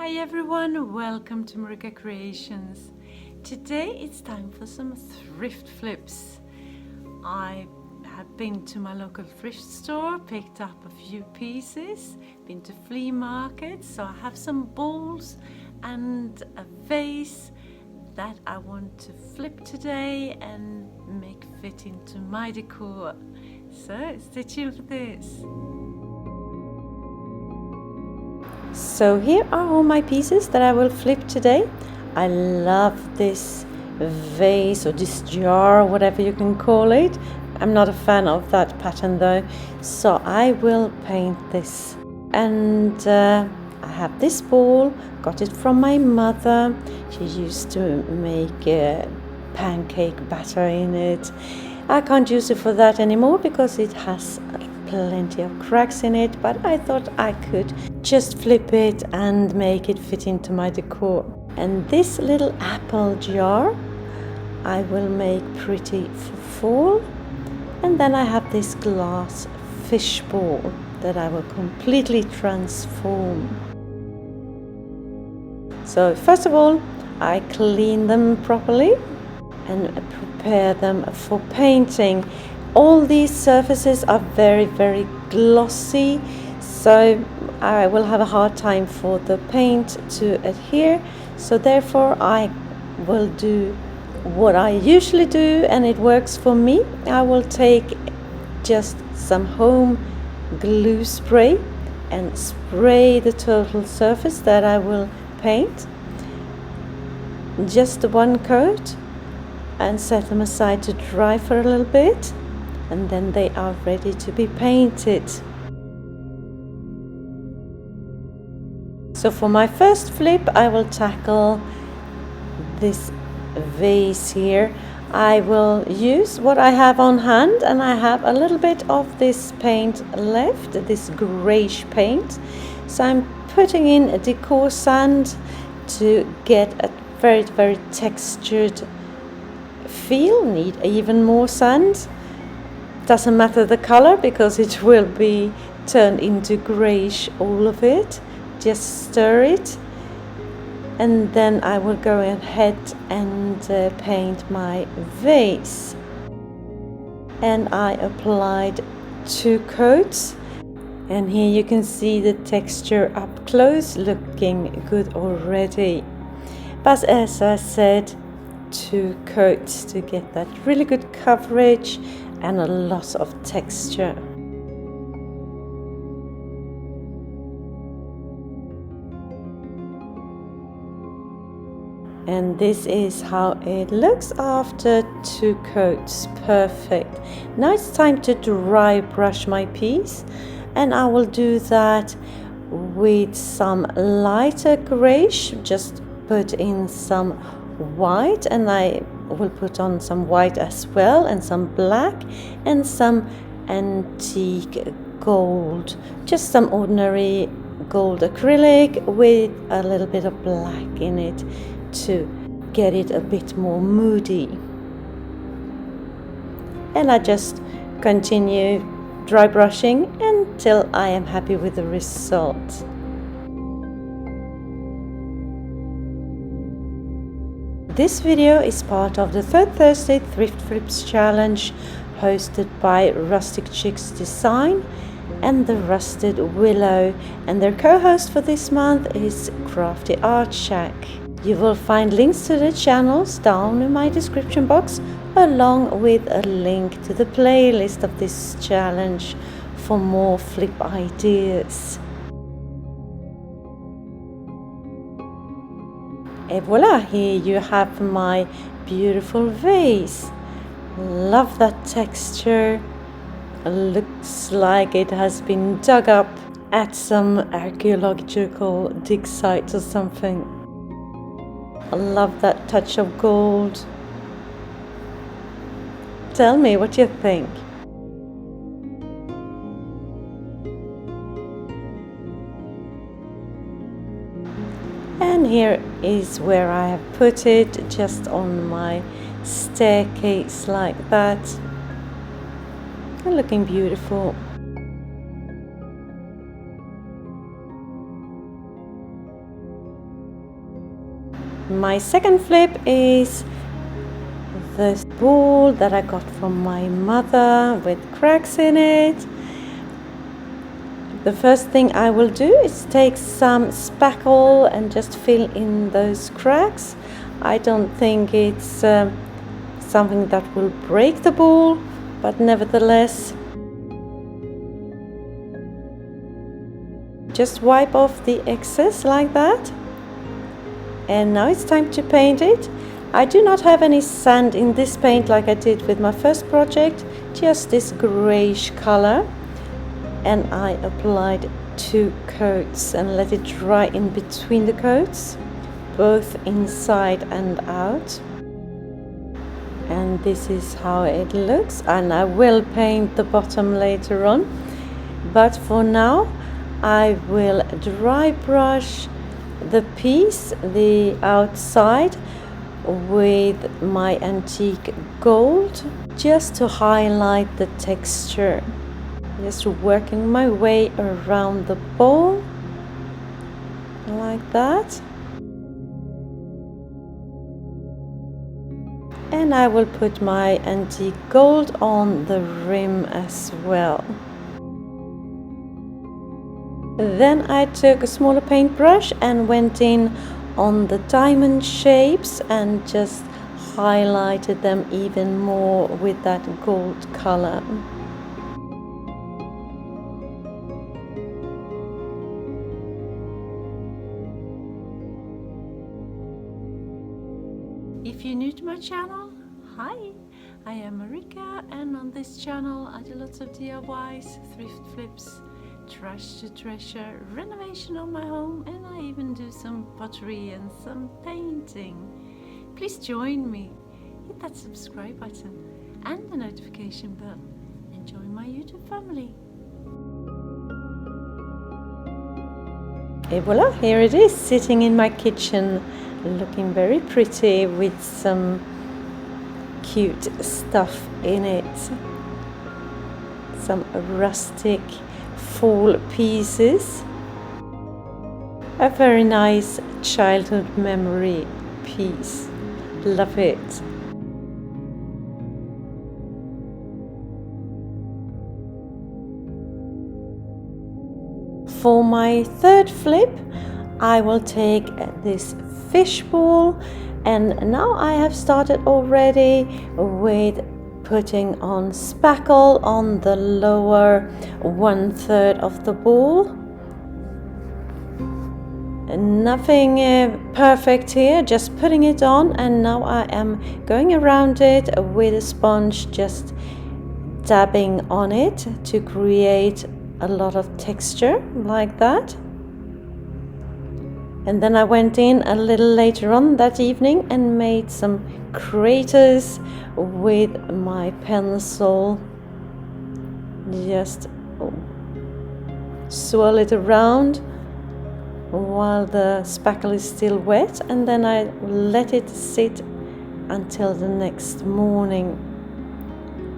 Hi everyone, welcome to MarikaCreations. Today it's time for some thrift flips. I have been to my local thrift store, picked up a few pieces, been to flea markets, so I have some bowls and a vase that I want to flip today and make fit into my decor. So stay tuned for this. So here are all my pieces that I will flip today. I love this vase or this jar, whatever you can call it. I'm not a fan of that pattern though, so I will paint this. And I have this bowl, got it from my mother. She used to make pancake batter in it. I can't use it for that anymore because it has plenty of cracks in it, but I thought I could just flip it and make it fit into my decor. And this little apple jar I will make pretty for fall. And then I have this glass fish bowl that I will completely transform. So first of all, I clean them properly and prepare them for painting. All these surfaces are very glossy, so I will have a hard time for the paint to adhere. So therefore I will do what I usually do, and it works for me. I will take just some home glue spray and spray the total surface that I will paint. Just one coat and set them aside to dry for a little bit, and then they are ready to be painted. So for my first flip I will tackle this vase here. I will use what I have on hand, and I have a little bit of this paint left, this greyish paint. So I'm putting in a decor sand to get a very textured feel. Need even more sand. Doesn't matter the color because it will be turned into greyish, all of it. Just stir it, and then I will go ahead and paint my vase. And I applied 2 coats, and here you can see the texture up close, looking good already. But as I said, 2 coats to get that really good coverage and a lot of texture. And this is how it looks after 2 coats. Perfect. Now it's time to dry brush my piece, and I will do that with some lighter greyish. Just put in some white, and I will put on some white as well, and some black, and some antique gold. Just some ordinary gold acrylic with a little bit of black in it to get it a bit more moody. And I just continue dry brushing until I am happy with the result. This video is part of the Third Thursday Thrift Flips challenge hosted by Rustic Chicks Design and the Rusted Willow, and their co-host for this month is Crafty Art Shack. You will find links to the channels down in my description box, along with a link to the playlist of this challenge for more flip ideas. Et voila, here you have my beautiful vase. Love that texture. Looks like it has been dug up at some archaeological dig site or something. I love that touch of gold. Tell me what you think. And here is where I have put it, just on my staircase like that. And looking beautiful. My second flip is this bowl that I got from my mother with cracks in it. The first thing I will do is take some spackle and just fill in those cracks. I don't think it's something that will break the bowl, but nevertheless, just wipe off the excess like that. And now it's time to paint it. I do not have any sand in this paint like I did with my first project, just this grayish color. And I applied 2 coats and let it dry in between the coats, both inside and out. And this is how it looks, and I will paint the bottom later on. But for now, I will dry brush the piece, the outside, with my antique gold, just to highlight the texture. Just working my way around the bowl like that. And I will put my antique gold on the rim as well. Then I took a smaller paintbrush and went in on the diamond shapes and just highlighted them even more with that gold color. If you're new to my channel, hi! I am Marika, and on this channel I do lots of DIYs, thrift flips, trash to treasure, renovation of my home, and I even do some pottery and some painting. Please join me, hit that subscribe button and the notification bell and join my YouTube family. Et voila, here it is, sitting in my kitchen, looking very pretty with some cute stuff in it. Some rustic fall pieces. A very nice childhood memory piece. Love it. For my third flip, I will take this fish bowl, and now I have started already with putting on spackle on the lower 1/3 of the bowl. Nothing perfect here, just putting it on, and now I am going around it with a sponge, just dabbing on it to create a lot of texture like that. And then I went in a little later on that evening and made some craters with my pencil. Just swirl it around while the spackle is still wet, and then I let it sit until the next morning.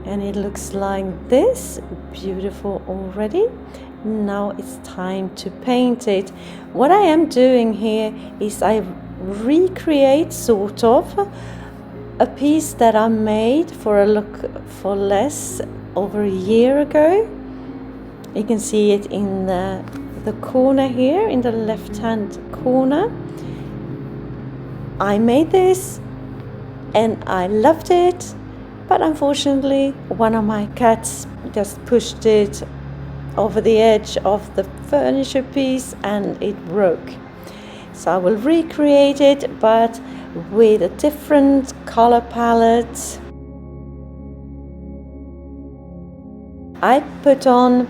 And it looks like this, beautiful already. Now it's time to paint it. What I am doing here is I recreate sort of a piece that I made for a look for less over a year ago. You can see it in the corner here, in the left hand corner. I made this and I loved it, but unfortunately one of my cats just pushed it over the edge of the furniture piece and it broke. So I will recreate it, but with a different color palette. I put on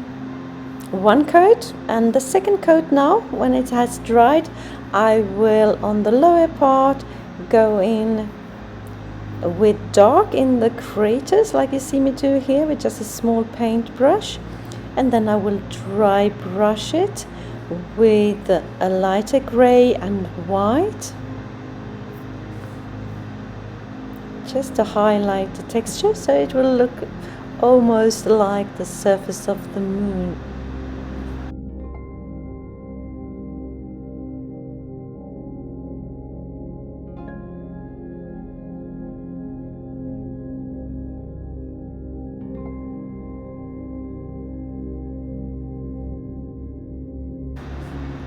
one coat, and the second coat now, when it has dried, I will on the lower part go in with dark in the craters like you see me do here with just a small paintbrush. And then I will dry brush it with a lighter gray and white, just to highlight the texture so it will look almost like the surface of the moon.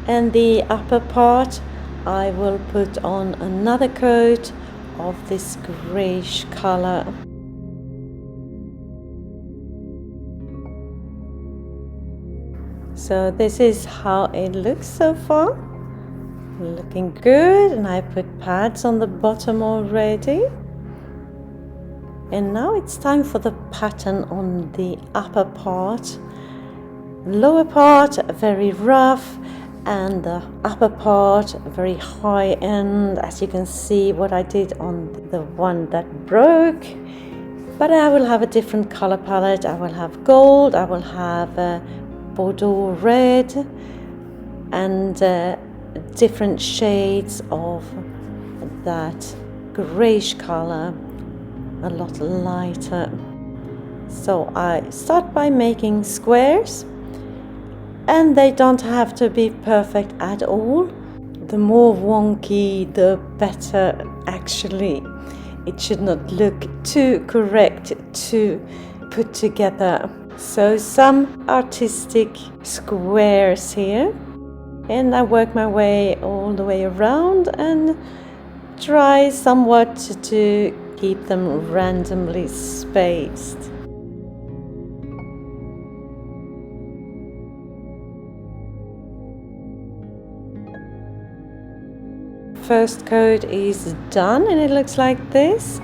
And the upper part I will put on another coat of this grayish color. So this is how it looks so far. Looking good, and I put pads on the bottom already. And now it's time for the pattern on the upper part. Lower part very rough, and the upper part very high end, as you can see what I did on the one that broke. But I will have a different color palette. I will have gold, I will have Bordeaux red, and different shades of that grayish color, a lot lighter. So I start by making squares, and they don't have to be perfect at all. The more wonky, the better actually. It should not look too correct to put together. So some artistic squares here, and I work my way all the way around and try somewhat to keep them randomly spaced. First coat is done, and it looks like this,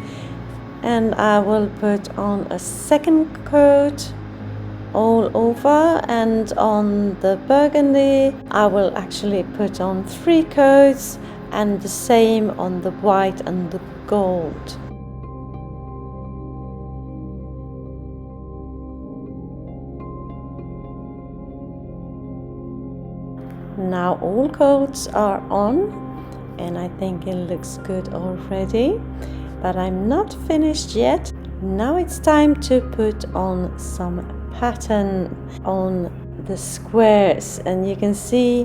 and I will put on a second coat all over, and on the burgundy I will actually put on 3 coats, and the same on the white and the gold. Now all coats are on, and I think it looks good already, but I'm not finished yet. Now it's time to put on some pattern on the squares, and you can see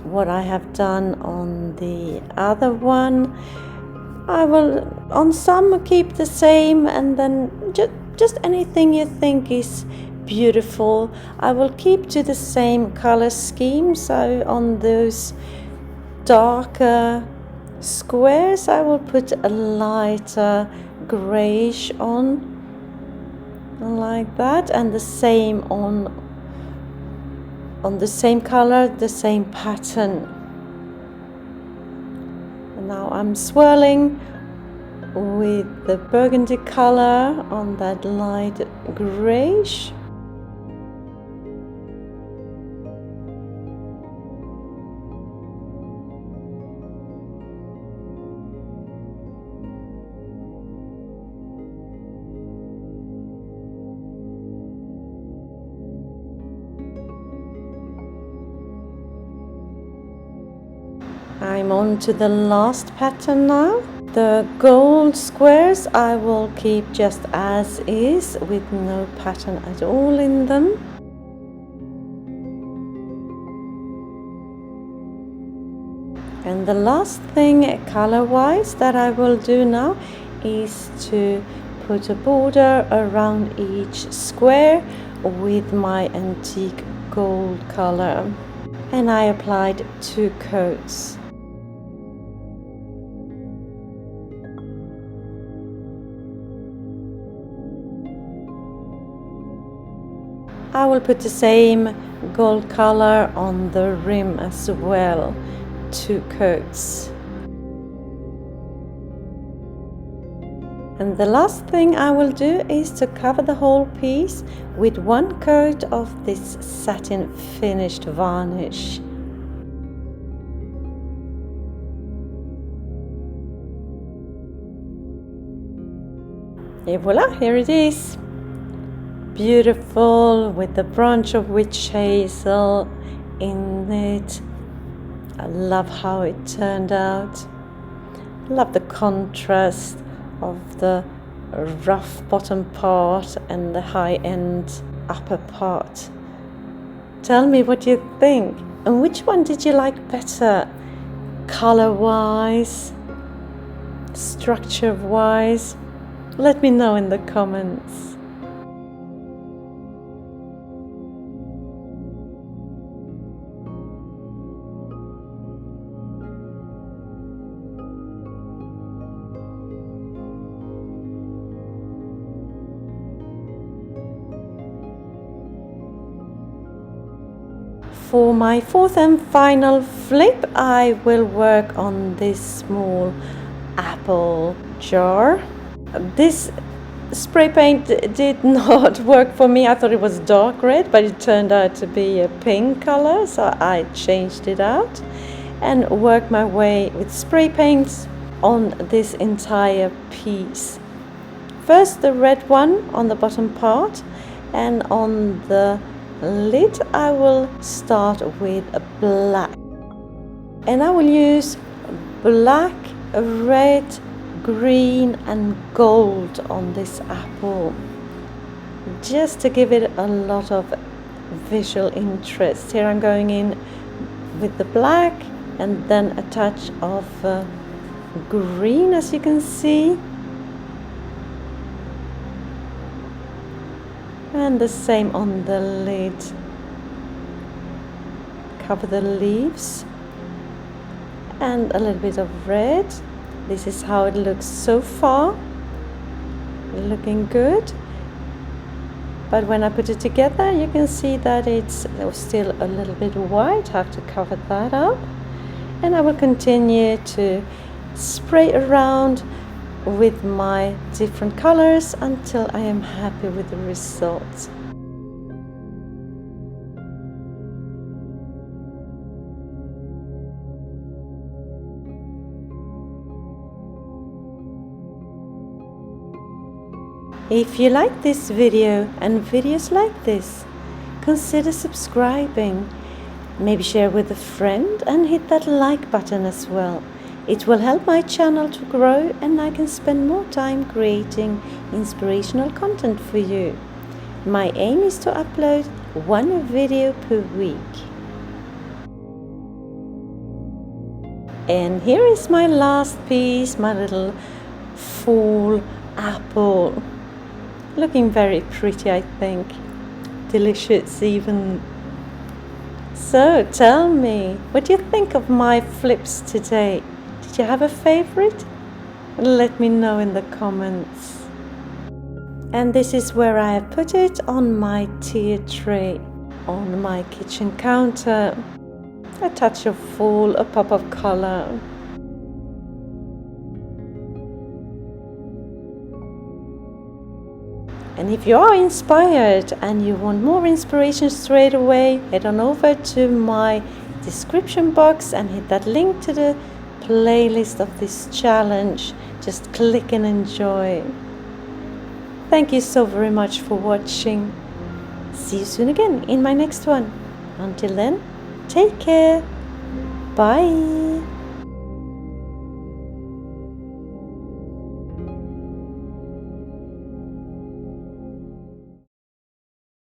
what I have done on the other one. I will on some keep the same, and then just anything you think is beautiful I will keep to the same color scheme. So on those darker squares I will put a lighter grayish on, like that, and the same on the same color, the same pattern. And now I'm swirling with the burgundy color on that light grayish. I'm on to the last pattern now. The gold squares I will keep just as is, with no pattern at all in them. And the last thing color-wise that I will do now is to put a border around each square with my antique gold color. And I applied 2 coats. I will put the same gold color on the rim as well, 2 coats. And the last thing I will do is to cover the whole piece with 1 coat of this satin finished varnish. Et voila, here it is. Beautiful, with the branch of witch hazel in it. I love how it turned out. Love the contrast of the rough bottom part and the high-end upper part. Tell me what you think, and which one did you like better, color-wise, structure-wise? Let me know in the comments. For my fourth and final flip, I will work on this small apple jar. This spray paint did not work for me. I thought it was dark red, but it turned out to be a pink color, so I changed it out and worked my way with spray paints on this entire piece. First the red one on the bottom part, and on the lid I will start with a black, and I will use black, red, green and gold on this apple, just to give it a lot of visual interest. Here I'm going in with the black and then a touch of green, as you can see, and the same on the lid. Cover the leaves and a little bit of red. This is how it looks so far. Looking good. But when I put it together, you can see that it's still a little bit white. I have to cover that up. And I will continue to spray around with my different colors until I am happy with the results. If you like this video and videos like this, consider subscribing. Maybe share with a friend and hit that like button as well. It will help my channel to grow and I can spend more time creating inspirational content for you. My aim is to upload one video per week. And here is my last piece, my little fall apple. Looking very pretty, I think. Delicious even. So tell me, what do you think of my flips today? Did you have a favorite? Let me know in the comments. And this is where I have put it on my tier tray, on my kitchen counter. A touch of fall, a pop of color. And if you are inspired and you want more inspiration straight away, head on over to my description box and hit that link to the playlist of this challenge. Just click and enjoy. Thank you so very much for watching. See you soon again in my next one. Until then, take care. Bye.